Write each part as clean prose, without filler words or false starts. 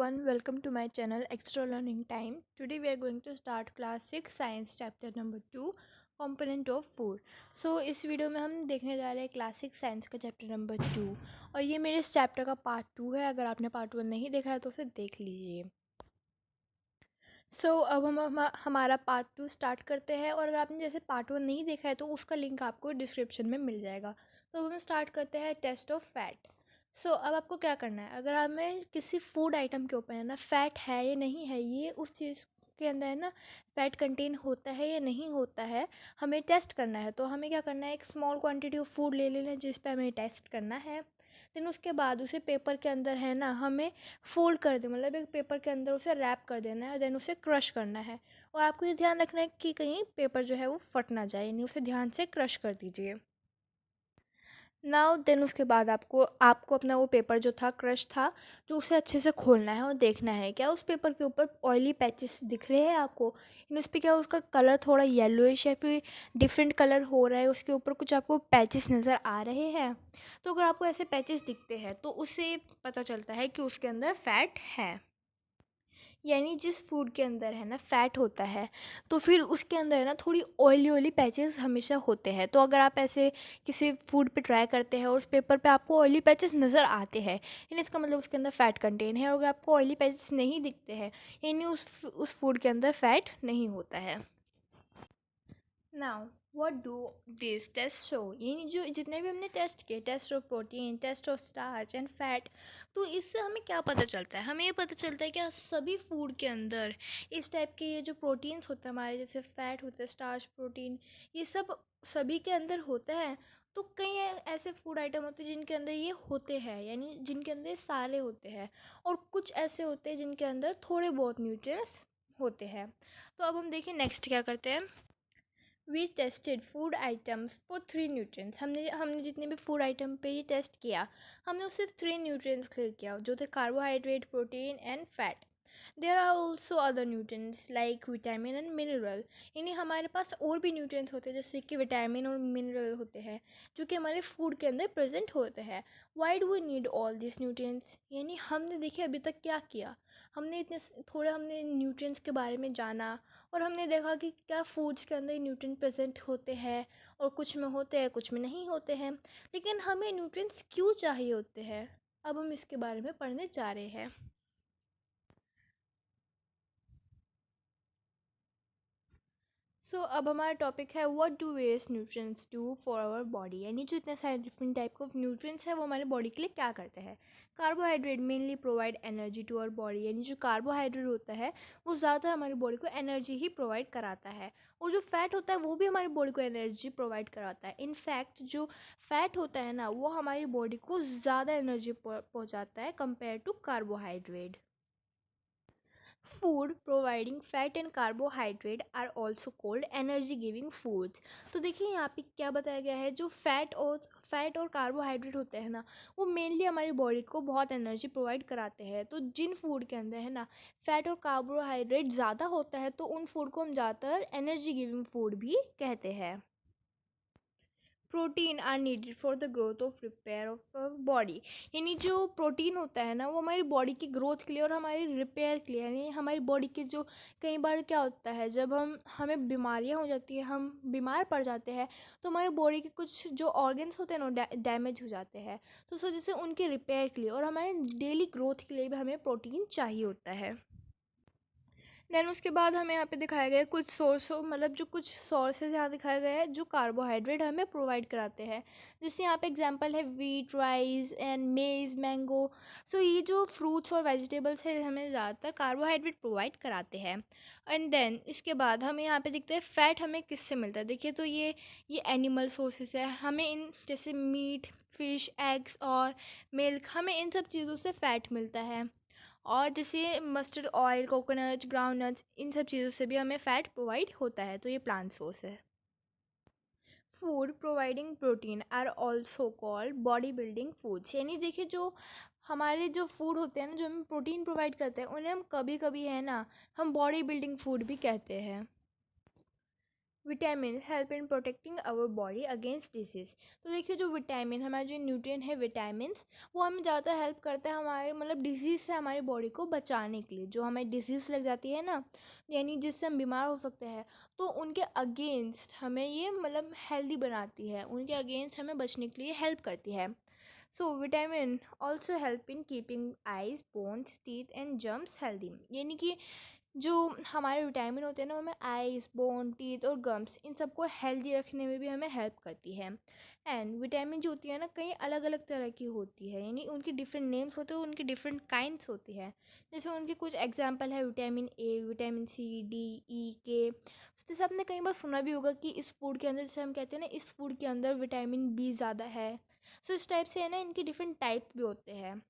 everyone, welcome to my channel Extra Learning Time. Today we are going to start class 6 science chapter number 2 component of food. So इस video में हम देखने जा रहे हैं class 6 science का chapter number 2 और ये मेरे इस चैप्टर का पार्ट 2 है। अगर आपने पार्ट 1 नहीं देखा है तो उसे देख लीजिए। अब हम हमारा पार्ट 2 स्टार्ट करते हैं और अगर आपने जैसे पार्ट 1 नहीं देखा है तो उसका लिंक आपको डिस्क्रिप्शन में मिल जाएगा। तो अब हम स्टार्ट करते हैं टेस्ट ऑफ फैट। अब आपको क्या करना है, अगर हमें किसी फूड आइटम के ऊपर है ना फैट है या नहीं है, ये उस चीज़ के अंदर है ना फैट कंटेन होता है या नहीं होता है, हमें टेस्ट करना है। तो हमें क्या करना है, एक स्मॉल क्वांटिटी ऑफ फूड ले लेना जिस पे हमें टेस्ट करना है। देन उसके बाद उसे पेपर के अंदर है ना हमें फोल्ड कर दे, मतलब एक पेपर के अंदर उसे रैप कर देना है। देन उसे क्रश करना है और आपको ये ध्यान रखना है कि कहीं पेपर जो है वो फट ना जाए, यानी उसे ध्यान से क्रश कर दीजिए। नाउ देन उसके बाद आपको आपको अपना वो पेपर जो था क्रश था जो उसे अच्छे से खोलना है और देखना है क्या उस पेपर के ऊपर ऑयली पैचेस दिख रहे हैं आपको, इन उस पर क्या उसका कलर थोड़ा येलोइश या फिर डिफरेंट कलर हो रहा है, उसके ऊपर कुछ आपको पैचेस नज़र आ रहे हैं। तो अगर आपको ऐसे पैचेस दिखते हैं तो उससे पता चलता है कि उसके अंदर फैट है। यानी जिस फूड के अंदर है ना फैट होता है तो फिर उसके अंदर है ना थोड़ी ऑयली ऑयली पैचेस हमेशा होते हैं। तो अगर आप ऐसे किसी फूड पे ट्राई करते हैं और उस पेपर पे आपको ऑयली पैचेस नज़र आते हैं, यानी इसका मतलब उसके अंदर फैट कंटेन है। और अगर आपको ऑयली पैचेस नहीं दिखते हैं, यानी उस फूड के अंदर फैट नहीं होता है। Now what do this test show, यानी जो जितने भी हमने टेस्ट किए, test of protein, test of starch and fat, तो इससे हमें क्या पता चलता है, हमें ये पता चलता है कि सभी फूड के अंदर इस टाइप के ये जो प्रोटीन्स होते हैं हमारे, जैसे फैट होते हैं, स्टार्च, प्रोटीन, ये सब सभी के अंदर होता है। तो कई ऐसे फूड आइटम होते हैं जिनके अंदर ये होते हैं, यानी जिनके अंदर ये सारे होते हैं, और कुछ ऐसे होते हैं जिनके अंदर थोड़े बहुत न्यूट्रिएंट्स होते हैं। तो अब हम देखिए नेक्स्ट क्या करते हैं। We tested food items for 3 nutrients. हमने जितने भी फूड आइटम पे ये टेस्ट किया, हमने उस सिर्फ 3 न्यूट्रिएंट्स क्लियर किया जो थे carbohydrate, protein and fat. There are also other nutrients like vitamin and mineral, यानी हमारे पास और भी न्यूट्रिएंट्स होते हैं जैसे कि विटामिन और मिनरल होते हैं जो कि हमारे फूड के अंदर प्रेजेंट होते हैं। Why do we need all this nutrients, यानी हमने देखिए अभी तक क्या किया, हमने हमने न्यूट्रिएंट्स के बारे में जाना और हमने देखा कि क्या फूड्स के अंदर न्यूट्रिएंट प्रेजेंट होते हैं और कुछ में होते हैं कुछ में नहीं होते हैं, लेकिन हमें न्यूट्रिएंट्स क्यों चाहिए होते हैं, अब हम इसके बारे में पढ़ने जा रहे हैं। अब हमारा टॉपिक है what do various nutrients do for our body, यानी जो इतने सारे डिफरेंट टाइप ऑफ न्यूट्रिएंट्स है वो हमारे बॉडी के लिए क्या करते हैं। Carbohydrate mainly provide energy to our body, यानी जो कार्बोहाइड्रेट होता है वो ज़्यादातर हमारी बॉडी को एनर्जी ही प्रोवाइड कराता है, और जो फैट होता है वो भी हमारी बॉडी को एनर्जी प्रोवाइड कराता है। इनफैक्ट जो फैट होता है ना वो हमारी बॉडी को ज़्यादा एनर्जी पहुँचाता है compare to carbohydrate. Food providing fat and carbohydrate are also called energy giving foods। तो देखिए यहाँ पे क्या बताया गया है, जो फैट और कार्बोहाइड्रेट होते हैं ना वो मेनली हमारी बॉडी को बहुत एनर्जी प्रोवाइड कराते हैं। तो जिन फूड के अंदर है ना फैट और कार्बोहाइड्रेट ज़्यादा होता है तो उन फूड को हम ज़्यादातर एनर्जी गिविंग फूड भी कहते हैं। Protein are needed for the growth of repair of body, यानी जो प्रोटीन होता है ना वो हमारी बॉडी की ग्रोथ के लिए और हमारी रिपेयर के लिए, यानी हमारी बॉडी के जो कई बार क्या होता है जब हमें बीमारियां हो जाती है, हम बीमार पड़ जाते हैं तो हमारी बॉडी के कुछ जो ऑर्गन्स होते हैं ना डैमेज हो जाते हैं, तो उस वजह से उनके रिपेयर के लिए और हमारे डेली ग्रोथ के लिए भी हमें प्रोटीन चाहिए होता है। देन उसके बाद हमें यहाँ पे दिखाया गया है कुछ मतलब जो कुछ सोर्सेज यहाँ दिखाया गया है जो कार्बोहाइड्रेट हमें प्रोवाइड कराते हैं। जैसे यहाँ पे एग्जांपल है वीट, राइस एंड मेज, मैंगो। ये जो फ्रूट्स और वेजिटेबल्स है हमें ज़्यादातर कार्बोहाइड्रेट प्रोवाइड कराते हैं। एंड देन इसके बाद हमें यहाँ पे दिखता है फैट हमें किससे मिलता है। देखिए तो ये एनिमल सोर्सेज है, हमें इन जैसे मीट, फिश, एग्स और मिल्क, हमें इन सब चीज़ों से फ़ैट मिलता है। और जैसे मस्टर्ड ऑयल, कोकोनट, ग्राउंडनट्स, इन सब चीज़ों से भी हमें फ़ैट प्रोवाइड होता है, तो ये प्लांट सोर्स है। Food providing protein are also called body building foods, यानी देखिए जो हमारे जो फूड होते हैं ना जो हमें प्रोटीन प्रोवाइड करते हैं उन्हें हम कभी कभी है ना हम बॉडी बिल्डिंग फूड भी कहते हैं। Vitamin help in protecting our body against disease. तो देखिए जो विटामिन हमारे जो न्यूट्रिएंट है विटामिन्स, वो हमें ज़्यादा हेल्प करता है हमारे मतलब डिसीज़ से हमारी बॉडी को बचाने के लिए। जो हमें डिसीज़ लग जाती है ना, यानी जिससे हम बीमार हो सकते हैं, तो उनके अगेंस्ट हमें ये मतलब हेल्दी बनाती है, उनके अगेंस्ट हमें बचने के लिए हेल्प करती है। So vitamin also help in keeping eyes bones teeth and germs healthy. यानी कि जो हमारे विटामिन होते हैं ना, वो हमें आइज़ बोन टीथ और गम्स इन सबको हेल्दी रखने में भी हमें हेल्प करती है। एंड विटामिन जो होती है ना, कई अलग अलग तरह की होती है, यानी उनके डिफरेंट नेम्स होते हैं, उनकी डिफरेंट काइंड्स होती है। जैसे उनके कुछ एग्जांपल है vitamin A, vitamin C, D, E, K. जैसे आपने कई बार सुना भी होगा कि इस फूड के अंदर, जैसे हम कहते हैं ना इस फूड के अंदर विटामिन बी ज़्यादा है। सो इस टाइप से है ना, इनके डिफरेंट टाइप भी होते हैं।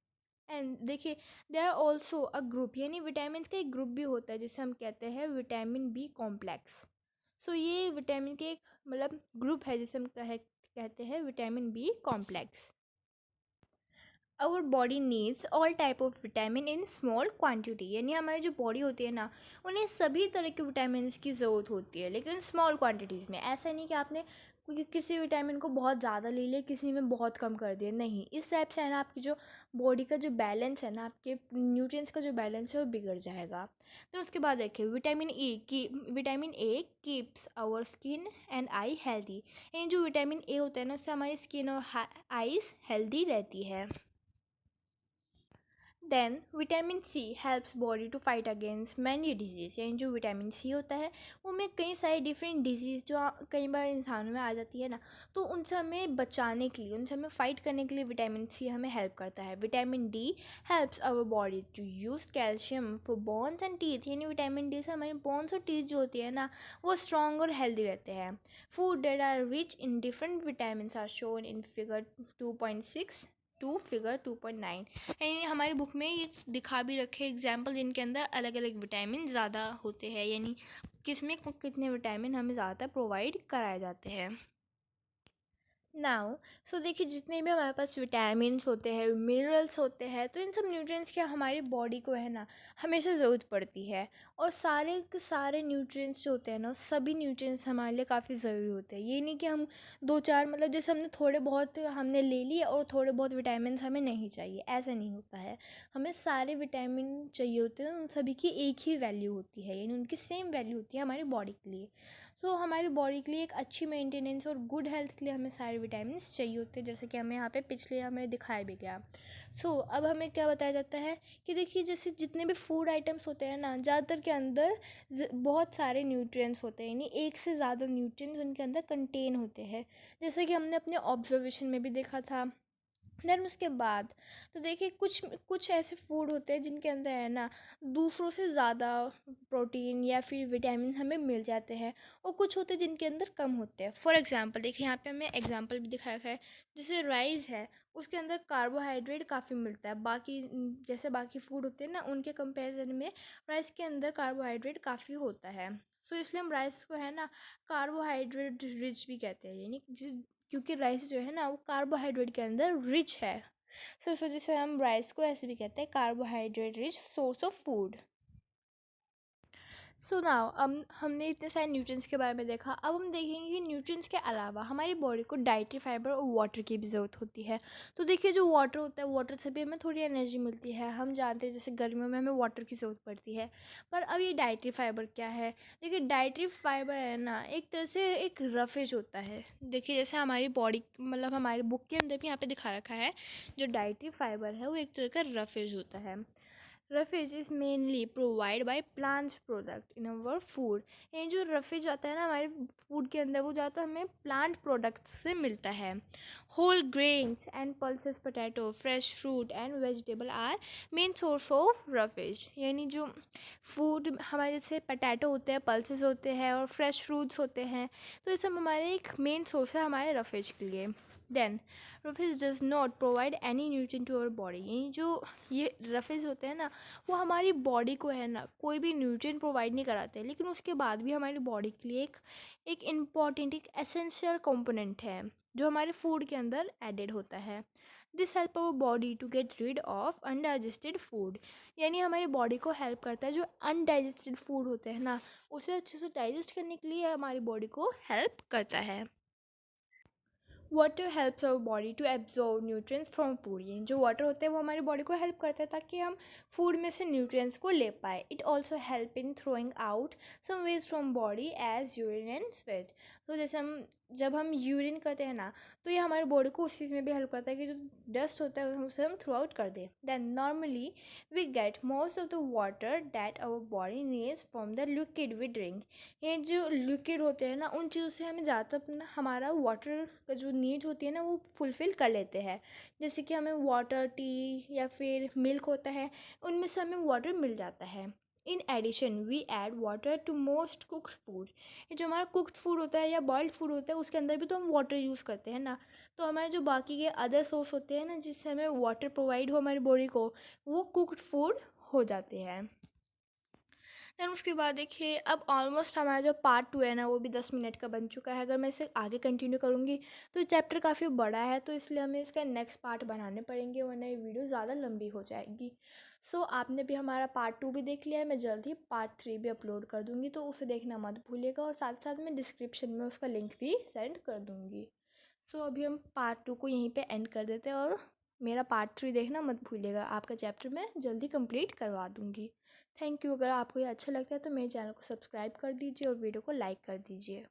एंड देखिए there are also a group, यानी विटामिन का एक ग्रुप भी होता है जिसे हम कहते हैं विटामिन बी कॉम्प्लेक्स। सो ये विटामिन के एक मतलब ग्रुप है जिसे हम कहते हैं vitamin B complex. Our body needs all type of vitamin in small quantity, यानी हमारी जो बॉडी होती है ना, उन्हें सभी तरह के विटामिन की ज़रूरत होती है, लेकिन स्मॉल क्वांटिटीज़ में। ऐसा नहीं कि आपने किसी विटामिन को बहुत ज़्यादा ले लिया, किसी में बहुत कम कर दिया, नहीं। इस टाइप से है ना आपकी जो बॉडी का जो बैलेंस है ना, आपके न्यूट्रिएंट्स का जो बैलेंस है वो बिगड़ जाएगा। तो उसके बाद देखिए vitamin A keeps our skin and eye healthy. यानी जो विटामिन ए होता है ना, उससे हमारी स्किन और आईज हेल्दी रहती है। Then vitamin C helps body to fight against many disease. यानी जो विटामिन सी होता है वो में कई सारी डिफरेंट डिजीज़ जो कई बार इंसानों में आ जाती है ना, तो उनसे हमें बचाने के लिए, उनसे हमें फ़ाइट करने के लिए विटामिन सी हमें हेल्प करता है। Vitamin D helps our body to use calcium for bones and teeth. यानी विटामिन डी से हमारे बोन्स और टीथ जो होती है ना, वो स्ट्रॉन्ग और हेल्दी रहते हैं। Food that are rich in different vitamin are shown in figure 2.6 to figure 2.9। यानी हमारी बुक में ये दिखा भी रखे एग्जाम्पल जिनके अंदर अलग अलग विटामिन ज़्यादा होते हैं, यानी किसमें कितने विटामिन हमें ज़्यादा प्रोवाइड कराए जाते हैं। नाउ सो देखिए जितने भी हमारे पास विटामिन्स होते हैं, मिनरल्स होते हैं, तो इन सब न्यूट्रिएंट्स की हमारी बॉडी को है ना हमेशा ज़रूरत पड़ती है। और सारे के सारे न्यूट्रिएंट्स जो होते हैं ना, सभी न्यूट्रिएंट्स हमारे लिए काफ़ी ज़रूरी होते हैं। ये नहीं कि हम दो चार मतलब जैसे हमने थोड़े बहुत हमने ले लिए और थोड़े बहुत विटामिन्स हमें नहीं चाहिए, ऐसा नहीं होता है। हमें सारे विटामिन चाहिए होते हैं, उन सभी की एक ही वैल्यू होती है, यानी उनकी सेम वैल्यू होती है हमारी बॉडी के लिए। तो हमारी बॉडी के लिए एक अच्छी मेंटेनेंस और गुड हेल्थ के लिए हमें सारे विटामिन्स चाहिए होते हैं, जैसे कि हमें यहाँ पे पिछले हमें दिखाया भी गया। अब हमें क्या बताया जाता है कि देखिए जैसे जितने भी फूड आइटम्स होते हैं ना, ज़्यादातर के अंदर बहुत सारे न्यूट्रिएंट्स होते हैं, यानी एक से ज़्यादा न्यूट्रिएंट्स उनके अंदर कंटेन होते हैं, जैसे कि हमने अपने ऑब्जर्वेशन में भी देखा था। देन उसके बाद तो देखिए कुछ कुछ ऐसे फूड होते हैं जिनके अंदर है ना दूसरों से ज़्यादा प्रोटीन या फिर विटामिन हमें मिल जाते हैं, और कुछ होते हैं जिनके अंदर कम होते हैं। फॉर एग्जांपल देखिए यहाँ पे हमें एग्जांपल भी दिखाया है, जैसे राइस है, उसके अंदर कार्बोहाइड्रेट काफ़ी मिलता है। बाकी जैसे बाकी फूड होते हैं ना, उनके कंपैरिजन में राइस के अंदर कार्बोहाइड्रेट काफ़ी होता है। सो इसलिए हम राइस को है ना कार्बोहाइड्रेट रिच भी कहते हैं, यानी क्योंकि राइस जो है ना वो कार्बोहाइड्रेट के अंदर रिच है। सो इस वजह से हम राइस को ऐसे भी कहते हैं carbohydrate rich source of food. So now अब हमने इतने सारे न्यूट्रिएंट्स के बारे में देखा, अब हम देखेंगे कि न्यूट्रिएंट्स के अलावा हमारी बॉडी को डाइटरी फाइबर और वाटर की भी ज़रूरत होती है। तो देखिए जो वाटर होता है, वाटर से भी हमें थोड़ी एनर्जी मिलती है। हम जानते हैं जैसे गर्मियों में हमें वाटर की ज़रूरत पड़ती है। पर अब ये डाइटरी फाइबर क्या है? देखिए डाइटरी फाइबर है ना एक तरह से एक रफेज होता है। देखिए जैसे हमारी बॉडी मतलब हमारी बुक के अंदर भी यहाँ पे दिखा रखा है, जो डाइटरी फाइबर है वो एक तरह का रफेज होता है। Roughage is mainly provide by plants product in our food. ये जो रफेज आता है ना हमारे फूड के अंदर, वो ज़्यादा हमें प्लांट प्रोडक्ट्स से मिलता है। Whole grains and pulses potato fresh fruit and vegetable are main source of roughage. यानी जो फूड हमारे जैसे पोटैटो होते हैं, पल्सेस होते हैं और फ्रेश फ्रूट्स होते हैं, तो ये सब हमारे एक मेन सोर्स है हमारे रफेज के लिए। Then roughage does not provide any nutrient to our body. यानी जो ये रफेज होते हैं ना, वो हमारी बॉडी को है ना कोई भी न्यूट्रिएंट प्रोवाइड नहीं कराते, लेकिन उसके बाद भी हमारी बॉडी के लिए एक इम्पॉर्टेंट एक एसेंशियल कंपोनेंट है जो हमारे फूड के अंदर एडेड होता है। This help our body to get rid of undigested food. यानी हमारी बॉडी को हेल्प करता है जो अनडाइजेस्टेड फूड होते हैं ना, उसे अच्छे से डाइजेस्ट करने के लिए हमारी बॉडी को हेल्प करता है। Water helps our body to absorb nutrients from food. ये जो वाटर होते हैं वो हमारी बॉडी को हेल्प करता है ताकि हम फूड में से न्यूट्रिएंट्स को ले पाए। It also help in throwing out some waste from body as urine and sweat. तो जैसे जब हम यूरिन करते हैं ना, तो ये हमारी बॉडी को उस चीज़ में भी हेल्प करता है कि जो डस्ट होता है उसे हम थ्रू आउट कर दें। Then normally we get most of the water that our body needs from the liquid we drink. ये जो लिक्विड होते हैं ना, उन चीज़ों से हमें ज़्यादातर अपना हमारा वाटर का जो नीड होती है ना वो फुलफ़िल कर लेते हैं। जैसे कि हमें वाटर, टी या फिर मिल्क होता है, उनमें से हमें वाटर मिल जाता है। In addition we add water to most cooked food. ये जो हमारा कुक्ड फूड होता है या बॉइल्ड फूड होता है उसके अंदर भी तो हम वाटर यूज़ करते हैं ना। तो हमारे जो बाकी के अदर सोर्स होते हैं ना जिससे हमें वाटर प्रोवाइड हो हमारी बॉडी को, वो कुक्ड फूड हो जाते हैं। देन उसके बाद देखिए अब ऑलमोस्ट हमारा जो पार्ट 2 है ना वो भी 10 मिनट का बन चुका है। अगर मैं इसे आगे कंटिन्यू करूँगी तो चैप्टर काफ़ी बड़ा है, तो इसलिए हमें इसका नेक्स्ट पार्ट बनाने पड़ेंगे वरना ये वीडियो ज़्यादा लंबी हो जाएगी। सो आपने भी हमारा पार्ट 2 भी देख लिया है, मैं जल्द ही पार्ट 3 भी अपलोड कर दूँगी, तो उसे देखना मत भूलिएगा और साथ साथ मैं डिस्क्रिप्शन में उसका लिंक भी सेंड कर दूँगी। सो अभी हम पार्ट 2 को यहीं पे एंड कर देते हैं और मेरा पार्ट 3 देखना मत भूलिएगा। आपका चैप्टर मैं जल्दी कंप्लीट करवा दूँगी। Thank you. अगर आपको ये अच्छा लगता है तो मेरे चैनल को सब्सक्राइब कर दीजिए और वीडियो को लाइक कर दीजिए।